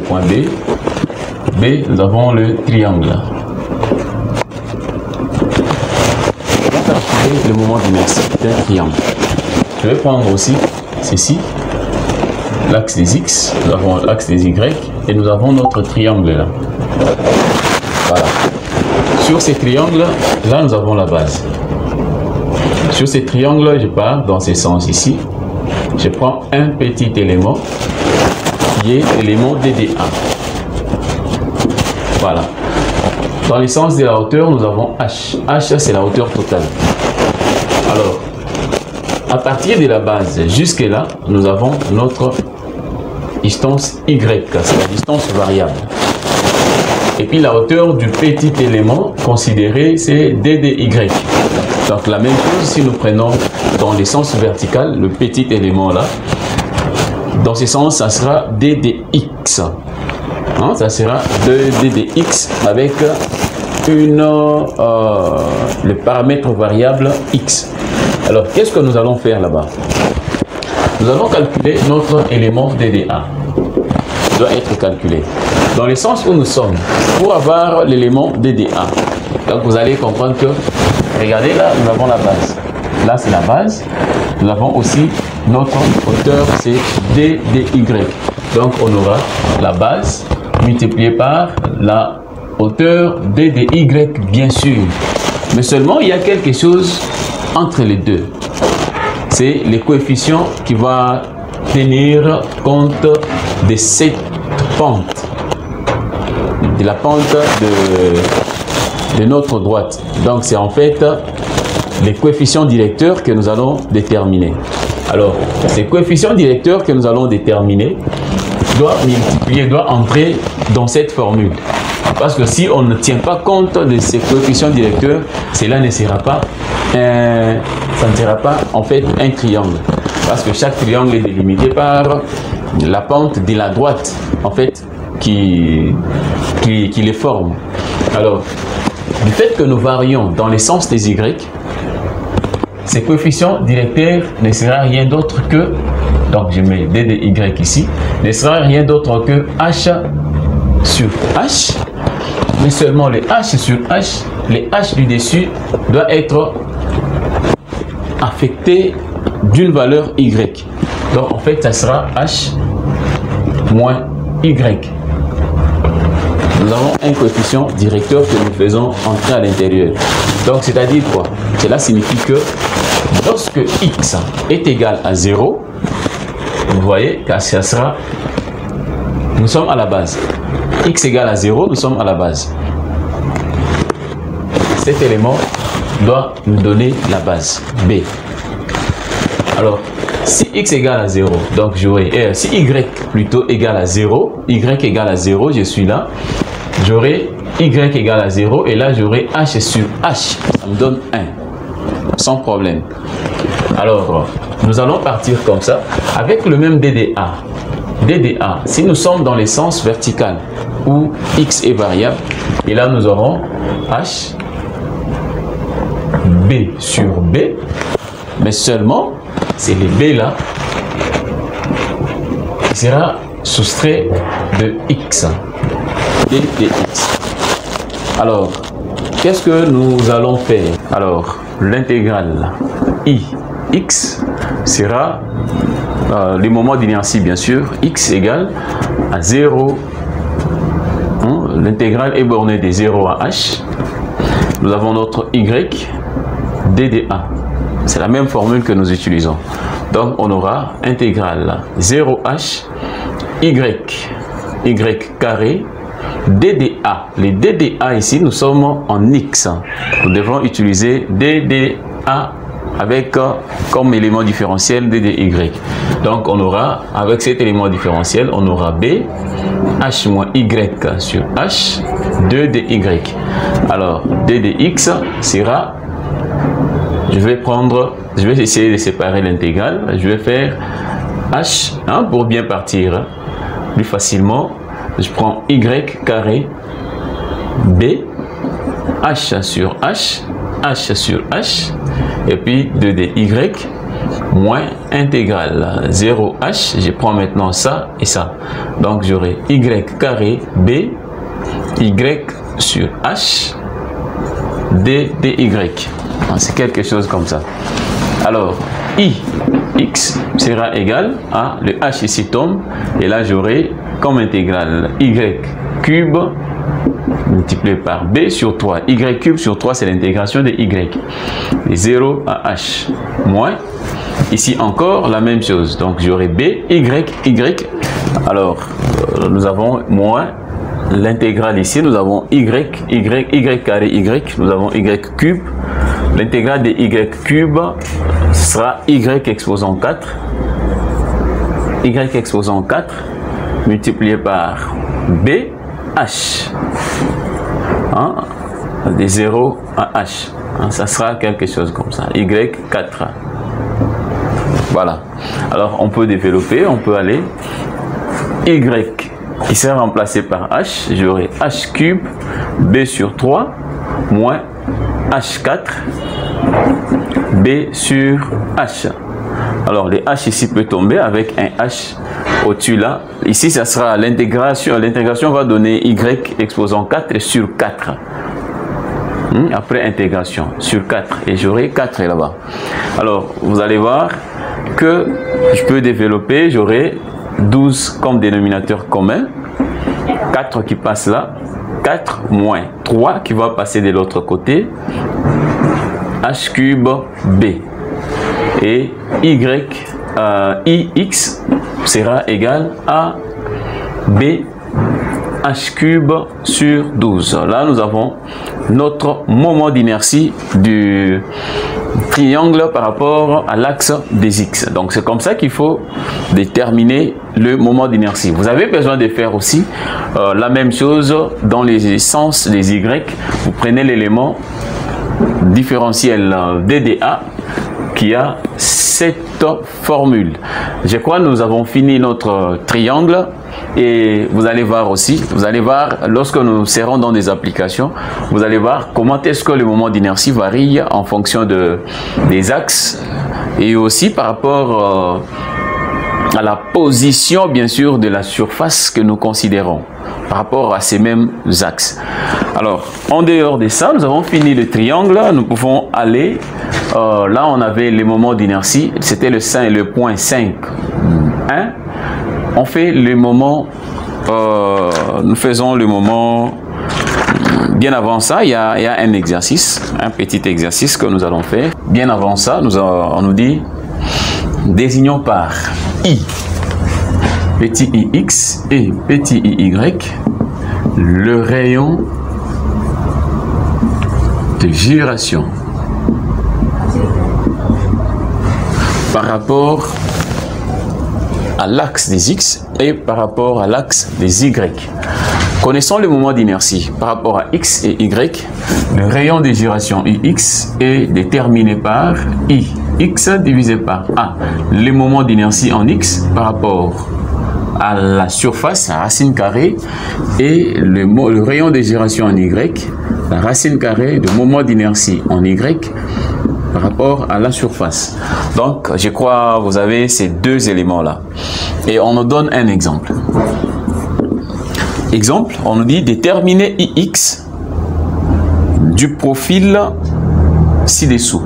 point B. B, nous avons le triangle. On va calculer le moment d'inertie d'un triangle. Je vais prendre aussi ceci, l'axe des X, nous avons l'axe des Y et nous avons notre triangle là. Voilà. Sur ces triangles, là nous avons la base. Sur ces triangles, je pars dans ce sens ici. Je prends un petit élément qui est l'élément DDA. Voilà. Dans le sens de la hauteur, nous avons H. H, c'est la hauteur totale. Alors, à partir de la base jusque là, nous avons notre distance Y, c'est la distance variable. Et puis la hauteur du petit élément considéré, c'est DDY. Donc la même chose si nous prenons dans le sens vertical, le petit élément là, dans ce sens, ça sera DDX. Hein, ça sera 2DDX avec le paramètre variable X. Alors, qu'est-ce que nous allons faire là-bas? Nous allons calculer notre élément DDA. Il doit être calculé. Dans le sens où nous sommes, pour avoir l'élément DDA. Donc, vous allez comprendre que, regardez là, nous avons la base. Là, c'est la base. Nous avons aussi notre hauteur, c'est DDY. Donc, on aura la base multipliée par la hauteur DDY, bien sûr. Mais seulement, il y a quelque chose entre les deux. C'est les coefficients qui vont tenir compte de cette pente, de la pente de notre droite. Donc, c'est en fait les coefficients directeurs que nous allons déterminer. Alors, ces coefficients directeurs que nous allons déterminer doivent multiplier, doivent entrer dans cette formule. Parce que si on ne tient pas compte de ces coefficients directeurs, cela ne sera pas ça ne sera pas en fait un triangle. Parce que chaque triangle est délimité par la pente de la droite, en fait, qui les forme. Alors, du fait que nous varions dans les sens des Y, ces coefficients directeurs ne sera rien d'autre que, donc je mets DDY ici, ne sera rien d'autre que H sur H, mais seulement les H sur H, les H du dessus doivent être affectés d'une valeur Y. Donc en fait, ça sera H moins Y. Nous avons un coefficient directeur que nous faisons entrer à l'intérieur. Donc c'est-à-dire quoi? Cela signifie que lorsque X est égal à 0, vous voyez que ça sera, nous sommes à la base. X égale à 0, nous sommes à la base. Cet élément doit nous donner la base, B. Alors, si X égale à 0, donc j'aurai, si Y plutôt égale à 0, Y égale à 0, je suis là, j'aurai Y égale à 0, et là j'aurai H sur H, ça me donne 1, sans problème. Alors, nous allons partir comme ça, avec le même DDA. DDA, si nous sommes dans les sens vertical, où X est variable, et là nous aurons H, B sur B, mais seulement, c'est les B là, qui sera soustrait de X, DDX. Alors, qu'est-ce que nous allons faire? Alors, l'intégrale IX sera le moment d'inertie, bien sûr, X égale à 0. L'intégrale est bornée de 0 à H. Nous avons notre Y, DDA. C'est la même formule que nous utilisons. Donc, on aura intégrale 0H, Y carré, DDA. Les DDA ici, nous sommes en X. Nous devons utiliser DDA avec comme élément différentiel DDY. Donc, on aura, avec cet élément différentiel, on aura B, H moins Y sur H, 2DY. Alors, DDX sera, je vais essayer de séparer l'intégrale. Je vais faire H, pour bien partir plus facilement. Je prends Y carré, B, H sur H, H sur H, et puis 2DY, moins intégrale 0h, je prends maintenant ça et ça. Donc j'aurai y carré b, y sur h, d dy. C'est quelque chose comme ça. Alors, ix sera égal à, le h ici tombe, et là j'aurai comme intégrale y cube multiplié par b sur 3. Y cube sur 3, c'est l'intégration de y. De 0 à h. Moins, ici encore la même chose. Donc j'aurai b, y. Alors, nous avons moins l'intégrale ici. Nous avons y carré y. Nous avons y cube. L'intégrale de y cube sera y exposant 4. Y exposant 4 multiplié par b, h. Hein? De 0 à h. Hein? Ça sera quelque chose comme ça. Y4. Voilà. Alors, on peut développer, on peut aller y qui sera remplacé par h. J'aurai h cube b sur 3 moins h4 b sur h. Alors, les h ici peut tomber avec un h au-dessus là. Ici, ça sera l'intégration. L'intégration va donner y exposant 4 sur 4. Après intégration sur 4. Et j'aurai 4 là-bas. Alors, vous allez voir que je peux développer. J'aurai 12 comme dénominateur commun. 4 qui passe là. 4 moins 3 qui va passer de l'autre côté. H cube b. Et ix sera égal à b h cube sur 12. Là, nous avons notre moment d'inertie du triangle par rapport à l'axe des x. Donc, c'est comme ça qu'il faut déterminer le moment d'inertie. Vous avez besoin de faire aussi la même chose dans les sens des y. Vous prenez l'élément différentiel DDA qui a cette formule. Je crois que nous avons fini notre triangle et vous allez voir aussi, vous allez voir lorsque nous serons dans des applications, vous allez voir comment est-ce que le moment d'inertie varie en fonction des axes et aussi par rapport à la position bien sûr de la surface que nous considérons par rapport à ces mêmes axes. Alors, en dehors de ça, nous avons fini le triangle. Nous pouvons aller, là on avait les moments d'inertie, c'était le point 5, 1. On fait le moment, nous faisons le moment, bien avant ça, il y a un exercice, un petit exercice que nous allons faire. Bien avant ça, on nous dit, désignons par i, petit ix et petit iy, le rayon de gyration par rapport à l'axe des x et par rapport à l'axe des y. Connaissons le moment d'inertie par rapport à x et y. Le rayon de gyration ix est déterminé par ix divisé par a. Le moment d'inertie en x par rapport à la surface, la racine carrée, et le rayon de gyration en y, la racine carrée du moment d'inertie en y par rapport à la surface. Donc, je crois que vous avez ces deux éléments-là. Et on nous donne un exemple. Exemple, on nous dit déterminer ix du profil ci-dessous.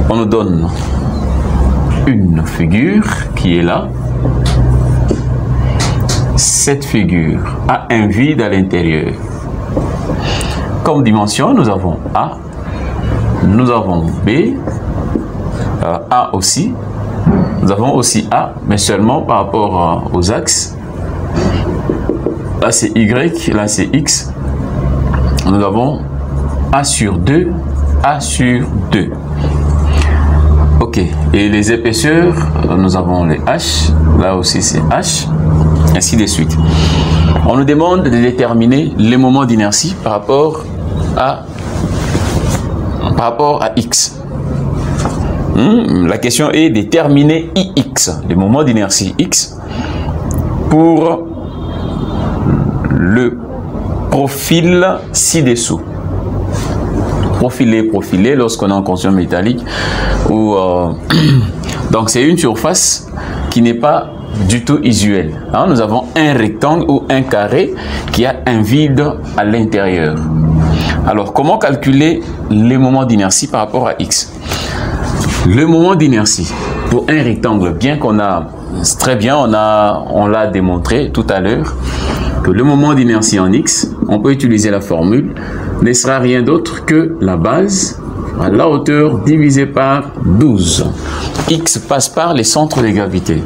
On nous donne une figure qui est là. Cette figure a un vide à l'intérieur. Comme dimension, nous avons A, nous avons B, A aussi. Nous avons aussi A, mais seulement par rapport aux axes. Là c'est Y, là c'est X. Nous avons A sur 2, A sur 2. Ok, et les épaisseurs, nous avons les H, là aussi c'est H, ainsi de suite. On nous demande de déterminer les moments d'inertie par rapport à X. La question est déterminer IX, les moments d'inertie X, pour le profil ci-dessous. profilé lorsqu'on est en construction métallique. Donc c'est une surface qui n'est pas du tout usuelle. Hein, nous avons un rectangle ou un carré qui a un vide à l'intérieur. Alors comment calculer les moments d'inertie par rapport à X? Le moment d'inertie pour un rectangle, bien qu'on a très bien, on l'a démontré tout à l'heure, que le moment d'inertie en X, on peut utiliser la formule, ne sera rien d'autre que la base à la hauteur divisée par 12. X passe par les centres de gravité.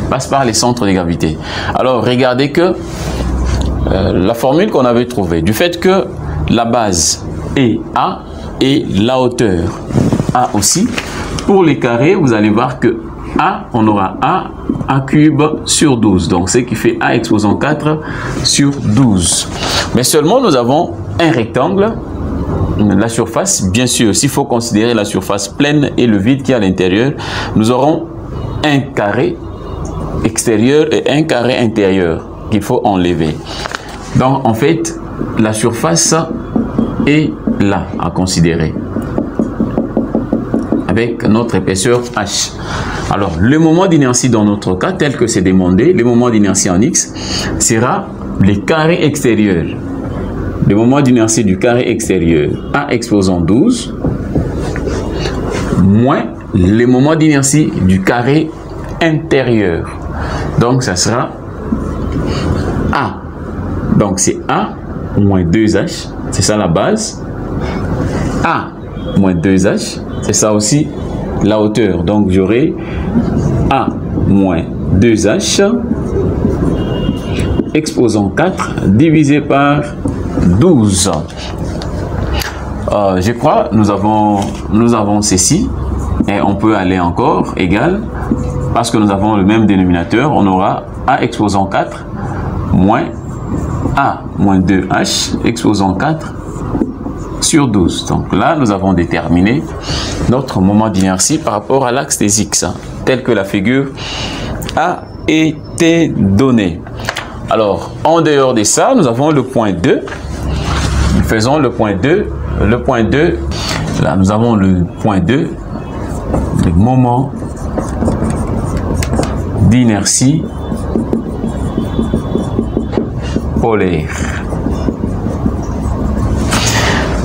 Passe par les centres de gravité. Alors regardez que la formule qu'on avait trouvée, du fait que la base est A et la hauteur A aussi, pour les carrés, vous allez voir que A, on aura A cube sur 12. Donc, ce qui fait A exposant 4 sur 12. Mais seulement, nous avons un rectangle. La surface, bien sûr, s'il faut considérer la surface pleine et le vide qui est à l'intérieur, nous aurons un carré extérieur et un carré intérieur qu'il faut enlever. Donc, en fait, la surface est là à considérer avec notre épaisseur H. Alors, le moment d'inertie dans notre cas, tel que c'est demandé, le moment d'inertie en X sera les carrés extérieurs. Le moment d'inertie du carré extérieur A exposant 12 moins le moment d'inertie du carré intérieur. Donc, ça sera A. Donc, c'est A moins 2H. C'est ça la base. A moins 2H. C'est ça aussi la hauteur. Donc, j'aurai A moins 2H exposant 4 divisé par 12. Je crois nous avons ceci. Et on peut aller encore égal. Parce que nous avons le même dénominateur. On aura A exposant 4 moins A moins 2H exposant 4 sur 12. Donc là, nous avons déterminé notre moment d'inertie par rapport à l'axe des X, tel que la figure a été donnée. Alors, en dehors de ça, nous avons le point 2. Nous faisons le point 2. Le point 2, là, nous avons le point 2, le moment d'inertie polaire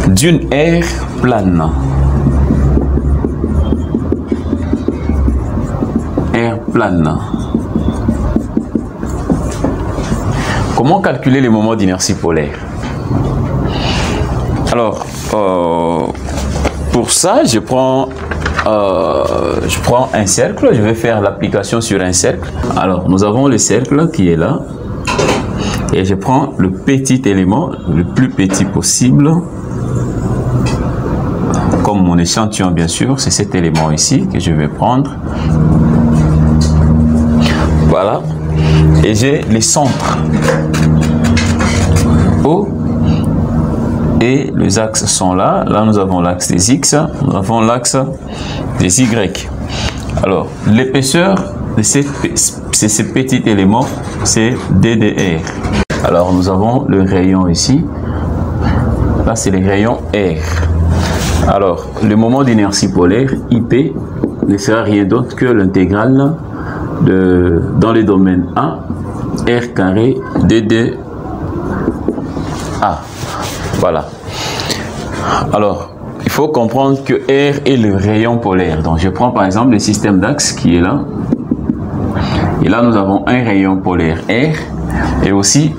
d'une aire plane. Aire plane. Comment calculer les moments d'inertie polaire? Alors, pour ça, je prends un cercle. Je vais faire l'application sur un cercle. Alors, nous avons le cercle qui est là. Et je prends le petit élément, le plus petit possible. Comme mon échantillon, bien sûr, c'est cet élément ici que je vais prendre. Voilà. Et j'ai les centres O et les axes sont là. Là, nous avons l'axe des X, nous avons l'axe des Y. Alors, l'épaisseur de ce petit élément, c'est DDR. Alors, nous avons le rayon ici. Là, c'est le rayon R. Alors, le moment d'inertie polaire, IP, ne sera rien d'autre que l'intégrale dans le domaine A, R carré DD A. Voilà. Alors, il faut comprendre que R est le rayon polaire. Donc, je prends par exemple le système d'axe qui est là. Et là, nous avons un rayon polaire R. Et aussi,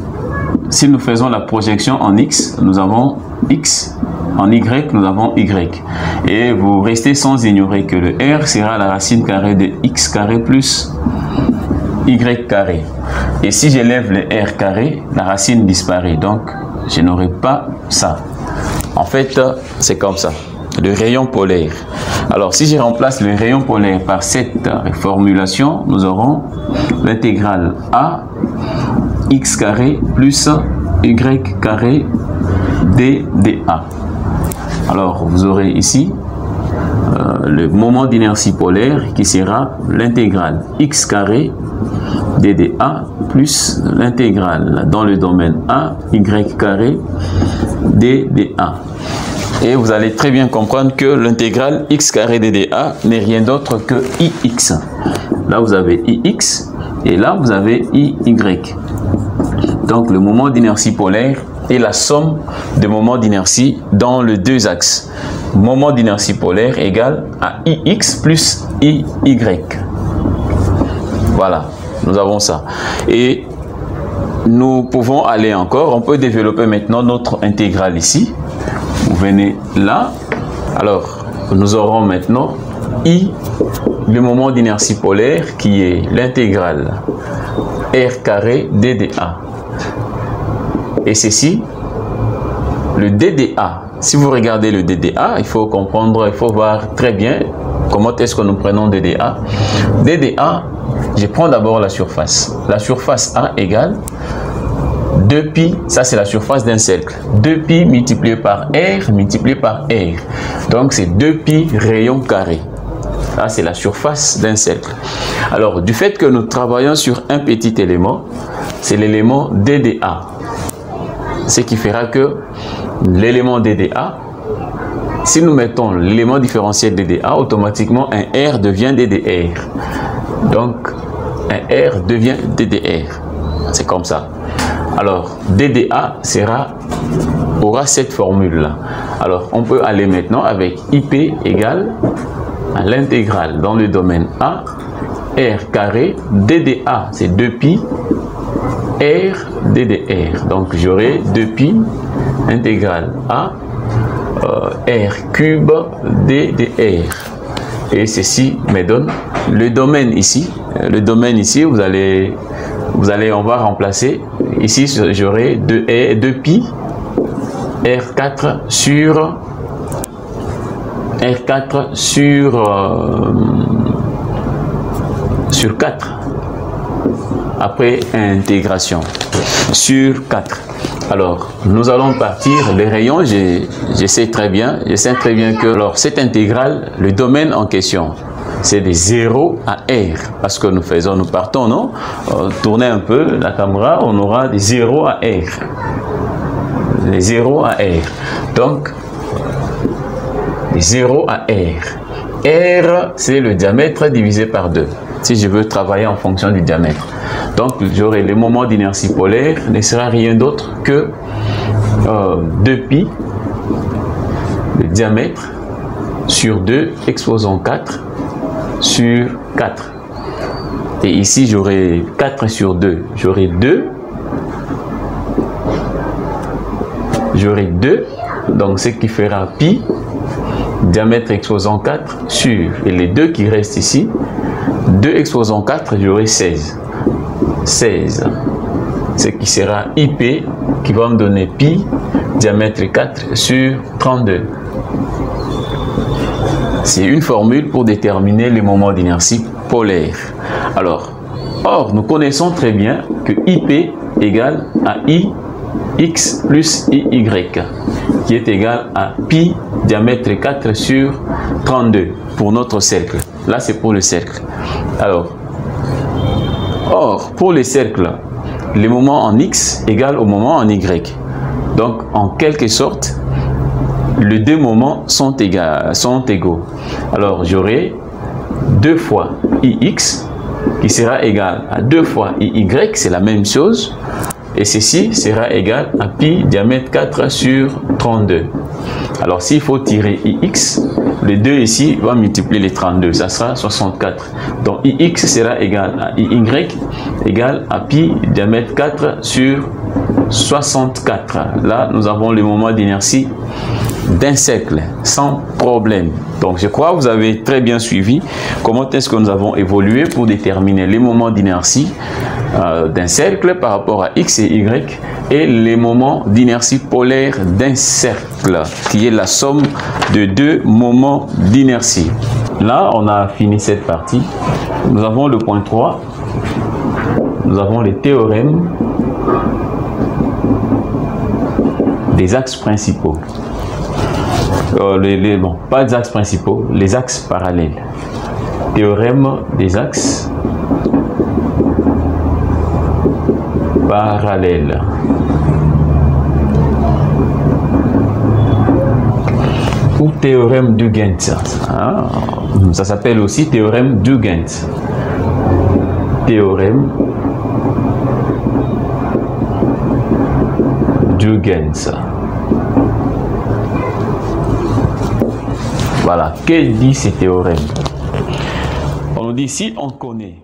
si nous faisons la projection en X, nous avons X. En Y, nous avons Y. Et vous restez sans ignorer que le R sera la racine carrée de X carré plus Y carré. Et si j'élève le R carré, la racine disparaît. Donc, je n'aurai pas ça. En fait, c'est comme ça. Le rayon polaire. Alors, si je remplace le rayon polaire par cette formulation, nous aurons l'intégrale A X carré plus Y carré DDA. Alors, vous aurez ici le moment d'inertie polaire qui sera l'intégrale X carré DDA plus l'intégrale dans le domaine A Y carré DDA. Et vous allez très bien comprendre que l'intégrale x carré DDA n'est rien d'autre que ix. Là, vous avez ix et là, vous avez iy. Donc, le moment d'inertie polaire est la somme des moments d'inertie dans les deux axes. Moment d'inertie polaire égale à ix plus iy. Voilà, nous avons ça. Et nous pouvons aller encore, on peut développer maintenant notre intégrale ici. Vous venez là, alors nous aurons maintenant I, le moment d'inertie polaire qui est l'intégrale R carré DDA. Et ceci, le DDA, si vous regardez le DDA, il faut comprendre, il faut voir très bien comment est-ce que nous prenons DDA. DDA, je prends d'abord la surface. La surface A égale 2pi, ça c'est la surface d'un cercle. 2pi multiplié par R multiplié par R. Donc c'est 2pi rayon carré. Ça c'est la surface d'un cercle. Alors du fait que nous travaillons sur un petit élément, c'est l'élément DDA. Ce qui fera que l'élément DDA, si nous mettons l'élément différentiel DDA, automatiquement un R devient DDR. Donc un R devient DDR. C'est comme ça. Alors, DDA aura cette formule-là. Alors, on peut aller maintenant avec IP égale à l'intégrale dans le domaine A, R carré, DDA, c'est 2pi, R, DDR. Donc, j'aurai 2pi intégrale A, R cube, DDR. Et ceci me donne le domaine ici. Le domaine ici, on va remplacer. Ici, j'aurai 2pi R4 sur 4. Après intégration sur 4. Alors, nous allons partir les rayons. Je sais très bien que alors cette intégrale, le domaine en question, c'est de 0 à R. Parce que nous partons, non? Tournez un peu la caméra, on aura de 0 à R. De 0 à R. Donc, de 0 à R. R, c'est le diamètre divisé par 2. Si je veux travailler en fonction du diamètre. Donc, j'aurai le moment d'inertie polaire ne sera rien d'autre que 2pi, le diamètre, sur 2 exposant 4 sur 4. Et ici, j'aurai 4 sur 2. J'aurai 2. J'aurai 2. Donc, ce qui fera pi, diamètre exposant 4 sur. Et les 2 qui restent ici, 2 exposant 4, j'aurai 16. 16. Ce qui sera IP, qui va me donner pi, diamètre 4 sur 32. C'est une formule pour déterminer le moment d'inertie polaire. Alors, or, nous connaissons très bien que IP égale à ix plus iy, qui est égal à pi diamètre 4 sur 32 pour notre cercle. Là, c'est pour le cercle. Alors, or, pour les cercles, les moments en x égale au moment en y. Donc, en quelque sorte, les deux moments sont égaux. Alors, j'aurai 2 fois ix qui sera égal à 2 fois iy, c'est la même chose. Et ceci sera égal à pi diamètre 4 sur 32. Alors, s'il faut tirer ix, le 2 ici va multiplier les 32, ça sera 64. Donc, ix sera égal à iy égal à pi diamètre 4 sur 64. Là, nous avons le moment d'inertie d'un cercle, sans problème. Donc, je crois que vous avez très bien suivi comment est-ce que nous avons évolué pour déterminer les moments d'inertie d'un cercle par rapport à x et y et les moments d'inertie polaire d'un cercle, qui est la somme de deux moments d'inertie. Là, on a fini cette partie. Nous avons le point 3. Nous avons les théorèmes des axes principaux. Bon, pas des axes principaux, les axes parallèles. Théorème des axes parallèles. ou théorème d'Huygens. Ah, ça s'appelle aussi théorème d'Huygens. Théorème d'Huygens. Voilà, que dit ce théorème? On nous dit si on connaît